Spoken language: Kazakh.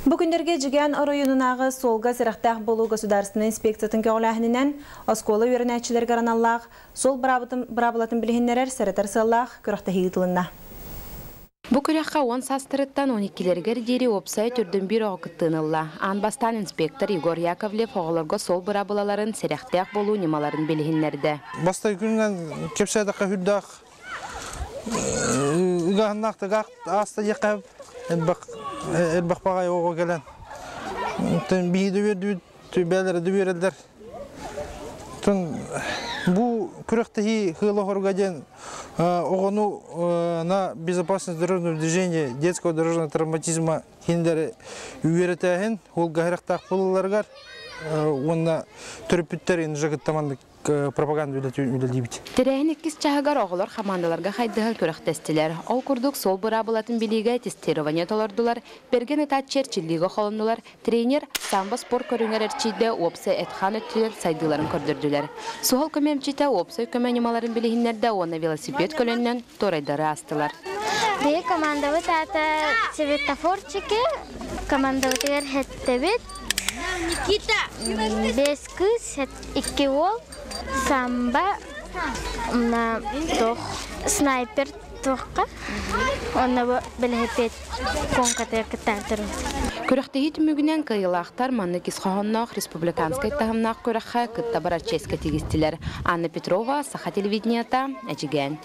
Бүгіндерге жиген оройынынағы солға сырақтақ болу государственный инспекциятын кеғылағынынан осколы өрінәтчілер гараналлақ, сол брабылатын білігінлерер сәрітар сыллақ көріқті хейділінна. Бу күрәккә 10 састырыттан 12-лергер дери опсай түрден бір оғыттынылла. Анбастан инспектор Егор Яковлев оғылырға сол брабылаларын сәрәқтәк болу немаларын білігінлерді. Бастай күнінен кепсәдіққа хүддақ, үгағыннақты аста еқәп, әлбақ бағай оға келен. Бейді өрді, бәлері дөберелдер. Бу күрәктәһи хылы хоргаден оғыну на безопасность дорожного движения, детского дорожного травматизма хиндері үйретәхін, ол ғайрақтақ болыларғар, онна түріпіттер енді жағыттамандық пропаганда үлелейбіт. Тирәйін еккіз чағығар оғылар қамандаларға қайдығы көріқтестілер. Ол күрдік сол бұрабылатын білігі тестирование толардылар, берген етат черчиллігі қолындылар, тренер самбо спорт көріңер әрчейді опсы әтхан өттілер сайдыларын көрдірділер. Суғыл көмемчейті опсы көмәнемаларын білігінлерді оны велосипед көлінен торайдары астылар. Де командавы тата светофорчики, командавы тегер хеттебет, бес кыз, 2 ол, самба, снайпер тоққа, оны біліпет конкатер кітәлдірі. Көріқтегі түмігінен қиылақтар манны кесқағыннақ республиканскай тағымнақ көріққа күтті бараческі тегістілер. Анна Петрова, Саха телевиденията, әжіген.